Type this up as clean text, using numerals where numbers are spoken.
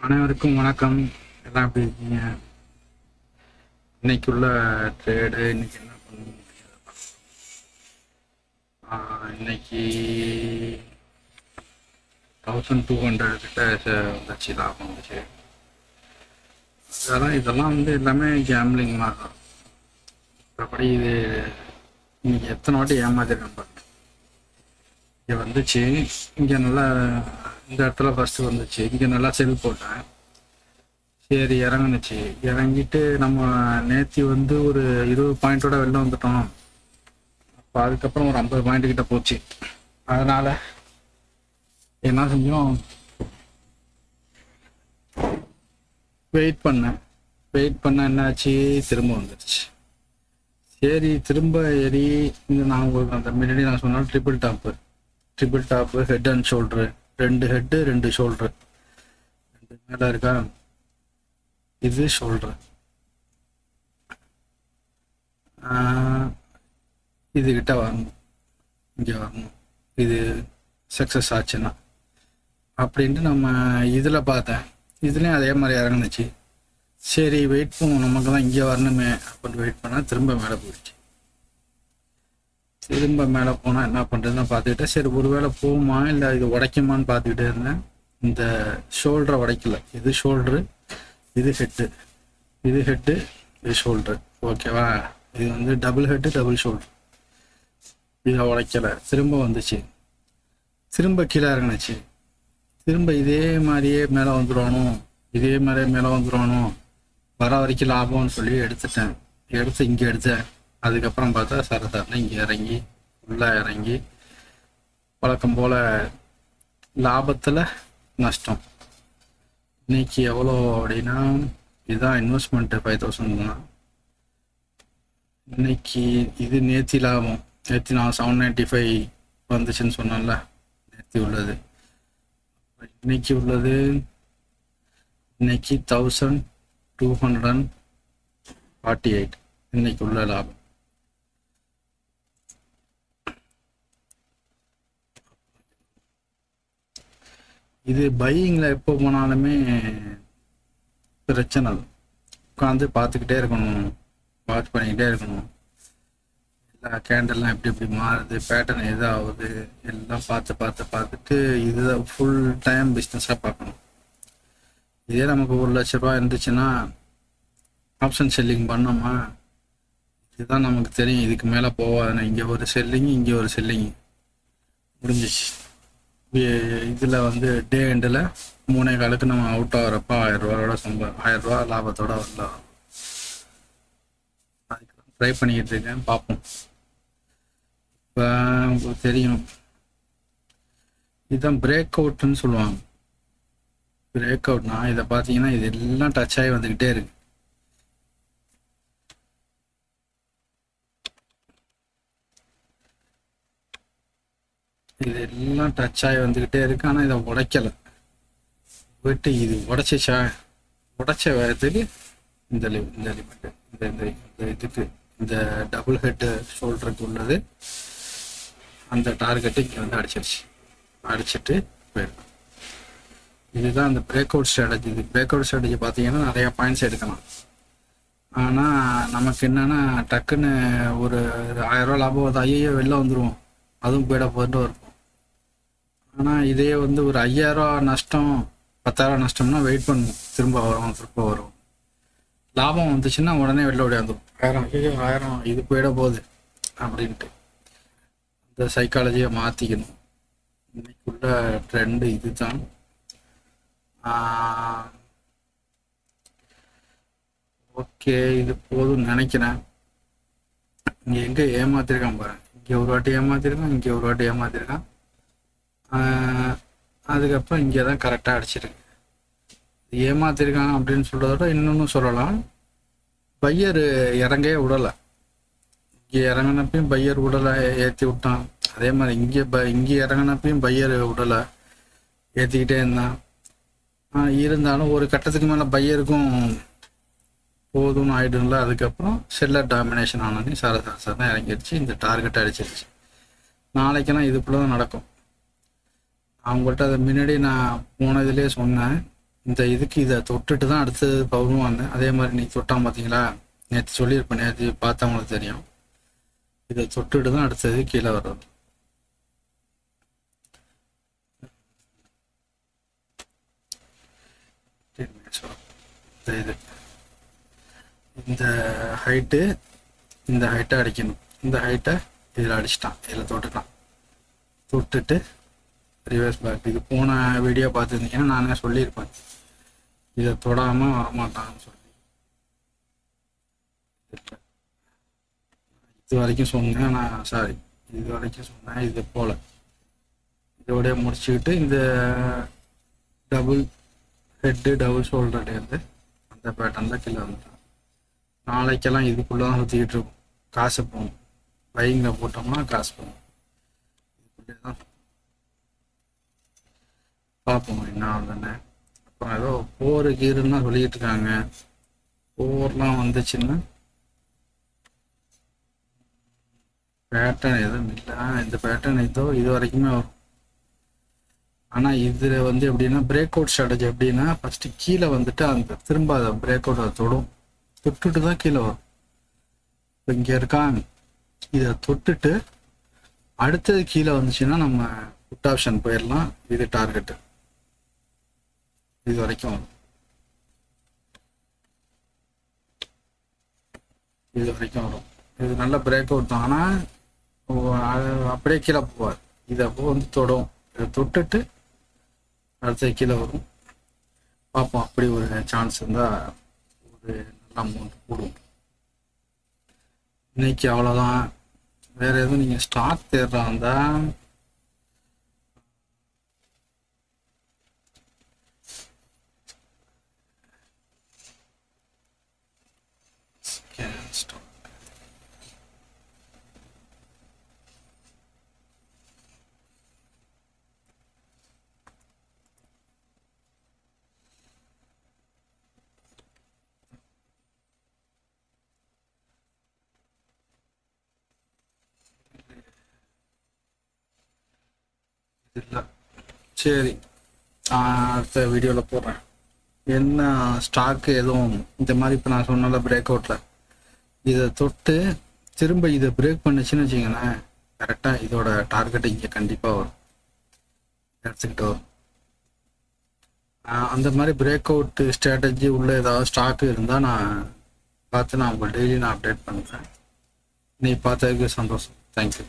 அனைவருக்கும் வணக்கம். எல்லாம் எப்படி இருக்கீங்க? இன்னைக்குள்ள ட்ரேடு இன்னைக்கு என்ன பண்ண முடியாது. இன்னைக்கு 1200 கிட்ட வந்துச்சு, லாபம் வந்துச்சு. இதெல்லாம் எல்லாமே கேம்லிங் மாதிரி தான். மற்றபடி இது இன்னைக்கு எத்தனை வாட்டி ஏமாத்திருக்கேன் பாருங்க. இங்கே வந்துச்சு, இங்கே நல்லா இந்த இடத்துல ஃபர்ஸ்ட் வந்துச்சு, இங்கே நல்லா செல் போட்டேன். சரி இறங்குனுச்சு. இறங்கிட்டு நம்ம நேத்தி ஒரு 20 பாயிண்டோட வெளில வந்துட்டோம். அப்போ அதுக்கப்புறம் ஒரு 50 பாயிண்ட் கிட்ட போச்சு. அதனால என்ன செஞ்சோம், வெயிட் பண்ண என்னாச்சு, திரும்ப வந்துடுச்சு. சரி திரும்ப ஏறி நான் உங்களுக்கு அந்த முன்னாடி நான் சொன்னாலும் triple top head and shoulder, 2 head 2 shoulder, 2 மேலே இருக்கா. இது ஷோல்டர், இதுகிட்ட வரணும், இங்கே வரணும். இது சக்ஸஸ் ஆச்சுன்னா அப்படின்ட்டு நம்ம இதில் பார்த்தேன். இதுலேயும் அதே மாதிரி இறங்குனுச்சு. சரி வெயிட் பண்ணுவோம், நமக்கு தான் இங்கே வரணுமே அப்படின்னு வெயிட் பண்ணால் திரும்ப மேலே போயிடுச்சு. திரும்ப மேலே போனால் என்ன பண்ணுறதுன்னு பார்த்துக்கிட்டேன். சரி ஒரு வேளை போகுமா இல்லை இது உடைக்குமான்னு பார்த்துக்கிட்டே இருந்தேன். இந்த ஷோல்டரை உடைக்கல. இது ஷோல்டரு, இது ஹெட்டு, இது ஷோல்டர். ஓகேவா? இது டபுள் ஹெட்டு டபுள் ஷோல்டர். இதை உடைக்கலை. திரும்ப வந்துச்சு, திரும்ப கீழே இறங்குனுச்சு. திரும்ப இதே மாதிரியே மேலே வந்துடுவானோ, வர வரைக்கும் லாபம்னு சொல்லி எடுத்து இங்கே எடுத்தேன். அதுக்கப்புறம் பார்த்தா சரதாரனை இங்கே இறங்கி ஃபுல்லாக இறங்கி வழக்கம் போல் லாபத்தில் நஷ்டம். இன்னைக்கு எவ்வளோ அப்படின்னா, இதுதான் இன்வெஸ்ட்மெண்ட்டு 5000 தான். இன்னைக்கு இது நேத்தி லாபம். நேற்று நான் 795 வந்துச்சுன்னு சொன்னேன்ல, நேற்று உள்ளது. இன்னைக்கு 1248 இன்னைக்கு உள்ள லாபம். இது பையிங்கில் எப்போ போனாலுமே பிரச்சனை. உட்காந்து பார்த்துக்கிட்டே இருக்கணும், வாட்ச் பண்ணிக்கிட்டே இருக்கணும். எல்லா கேண்டல்லாம் எப்படி மாறுது, பேட்டர்ன் எது ஆகுது எல்லாம் பார்த்துட்டு இதுதான் ஃபுல் டைம் பிஸ்னஸாக பார்க்கணும். இதே நமக்கு 1,00,000 ரூபா இருந்துச்சுன்னா ஆப்ஷன் செல்லிங் பண்ணோமா, இதுதான் நமக்கு தெரியும். இதுக்கு மேலே போவாதுன்னா இங்கே ஒரு செல்லிங் முடிஞ்சிச்சு. இதில் டே எண்டில் 3.25 நம்ம அவுட் ஆகிறப்ப 1000 ரூபாயோட 1000 ரூபா லாபத்தோட வரலாம். அதுக்கு ட்ரை பண்ணிக்கிட்டு இருக்கேன், பார்ப்போம். இப்போ உங்களுக்கு தெரியும், இதுதான் பிரேக் அவுட்னு சொல்லுவாங்க. பிரேக் அவுட்னா இதை பார்த்தீங்கன்னா இது எல்லாம் டச் ஆகி வந்துக்கிட்டே இருக்கு. இது எல்லாம் டச் ஆகி வந்துக்கிட்டே இருக்கு. ஆனால் இதை உடைக்கலை. போயிட்டு இது உடைச்ச வேகத்துக்கு இந்த லிமிட்டு இந்த இதுக்கு இந்த டபுள் ஹெட்டு ஷோல்டருக்கு உள்ளது அந்த டார்கெட்டு இங்கே அடிச்சிட்டு போயிடும். இதுதான் அந்த பிரேக் அவுட் ஸ்ட்ராட்டஜி. இது பிரேக் அவுட் ஸ்ட்ராட்டஜி பார்த்தீங்கன்னா நிறையா பாயிண்ட்ஸ் எடுக்கலாம். ஆனால் நமக்கு என்னென்னா டக்குன்னு ஒரு 1000 ரூபா லாபம் வந்து ஐயோ வெளில வந்துடுவோம், அதுவும் போயிட்டு இருக்கும். ஆனால் இதே ஒரு 5000 ரூபா நஷ்டம் 10,000 நஷ்டம்னா வெயிட் பண்ணுவோம், திரும்ப வரும். லாபம் வந்துச்சுன்னா உடனே வெளில ஓடியாந்துடும். 1000 இது போயிட போகுது அப்படின்ட்டு இந்த சைக்காலஜியை மாற்றிக்கணும். இன்னைக்குள்ள ட்ரெண்டு இது தான். ஓகே, இது போதும்னு நினைக்கிறேன். இங்கே எங்கே ஏமாத்திருக்கான் பாருங்க. இங்கே ஒரு வாட்டி ஏமாத்திருக்கான், அதுக்கப்புறம் இங்கே தான் கரெக்டாக அடிச்சிருக்கு. ஏமாத்திருக்காங்க அப்படின்னு சொல்கிறதோட இன்னொன்று சொல்லலாம், பையர் இறங்கவே விடலை. இங்கே இறங்கினப்பையும் பையர் விடலை, ஏற்றி விட்டான். அதே மாதிரி இங்கே இறங்கினப்பையும் பையர் விடலை, ஏற்றிக்கிட்டே இருந்தான். இருந்தாலும் ஒரு கட்டத்துக்கு மேலே பையருக்கும் போதும்னு ஆகிடும்ல. அதுக்கப்புறம் செல்லர் டாமினேஷன் ஆனோடனே சாரதான் இறங்கிடுச்சு, இந்த டார்கெட் அடிச்சிருச்சு. நாளைக்கெல்லாம் இதுக்குள்ளே தான் நடக்கும். அவங்கள்ட்ட அதை முன்னாடி நான் போனதுலேயே சொன்னேன். இந்த இதுக்கு இதை தொட்டுட்டு தான் அடுத்தது பவுனுவாங்க. அதே மாதிரி நீ தொட்டான் பார்த்தீங்களா, நேற்று சொல்லியிருப்பேன், நேற்று பார்த்தவங்களுக்கு தெரியும். இதை தொட்டுட்டு தான் அடுத்தது கீழே வர்றது. இது இந்த ஹைட்டு இந்த ஹைட்டை அடிக்கணும். இந்த ஹைட்டை இதில் அடிச்சிட்டான், இதில் தொட்டுட்டான். தொட்டுட்டு ரிவர்ஸ் பேக். இது போன வீடியோ பார்த்துருந்தீங்கன்னா நானே சொல்லியிருப்பேன், இதை தொடாமல் வரமாட்டான்னு சொல்லி. இது வரைக்கும் சொன்னேன் நான், சாரி, இது வரைக்கும் சொன்னேன். இது போல் இதோடய முடிச்சுக்கிட்டு இந்த டபுள் ஹெட்டு டபுள் ஷோல்டர்லேருந்து அந்த பேட்டர்ன் தான் கீழே வந்துட்டான். நாளைக்கெல்லாம் இதுக்குள்ளே தான் சுற்றிக்கிட்டு இருக்கும். காசு போகும், பைக்கில் போட்டோம்னா காசு போகும். இதுக்குள்ளே தான் பார்ப்போம் என்ன ஆகுதுன்னு. அப்புறம் ஏதோ போர் கீருன்னா சொல்லிக்கிட்டு இருக்காங்க. போர்லாம் வந்துச்சுன்னா பேட்டர்ன் எதுவும் இல்லை. இந்த பேட்டர்ன் இது வரைக்குமே வரும். ஆனால் இதில் வந்து எப்படின்னா பிரேக் அவுட் ஸ்ட்ராட்டஜி எப்படின்னா, ஃபஸ்ட்டு கீழே வந்துட்டு அந்த திரும்ப அதை பிரேக் அவுட் அதை தொட்டுட்டு தான் கீழே வரும். இப்போ இங்கே இருக்காங்க, இதை தொட்டுட்டு அடுத்தது கீழே வந்துச்சுன்னா நம்ம புட் ஆப்ஷன் போயிடலாம். இது டார்கெட்டு இது வரைக்கும் வரும். இது வரைக்கும் வரும். இது நல்ல பிரேக் அவுட் தான். ஆனால் அப்படியே கீழே போவார். இதை அப்போ வந்து தொடும், இதை தொட்டுட்டு அடுத்த கீழே வரும். பார்ப்போம், அப்படி ஒரு சான்ஸ் இருந்தால் ஒரு நல்ல அமௌண்ட் போடுவோம். இன்னைக்கு அவ்வளோதான். வேறு எதுவும் நீங்கள் ஸ்டாக் தேடுறா இருந்தால் ஸ்டாக் இல்லை. சரி, அடுத்த வீடியோவில் போடுறேன். என்ன ஸ்டாக்கு எதுவும் இந்த மாதிரி இப்போ நான் சொன்னால பிரேக் அவுட்டில் இதை தொட்டு திரும்ப இதை பிரேக் பண்ணிச்சுன்னு வச்சிங்களேன், கரெக்டாக இதோட டார்கெட் இங்கே கண்டிப்பாக வரும், எடுத்துக்கிட்டு வரும். அந்த மாதிரி பிரேக் அவுட் ஸ்ட்ராட்டஜி உள்ள ஏதாவது ஸ்டாக்கு இருந்தால் நான் பார்த்து நான் உங்களுக்கு டெய்லி நான் அப்டேட் பண்ணுறேன். நீ பார்த்ததுக்கு சந்தோஷம். தேங்க்யூ.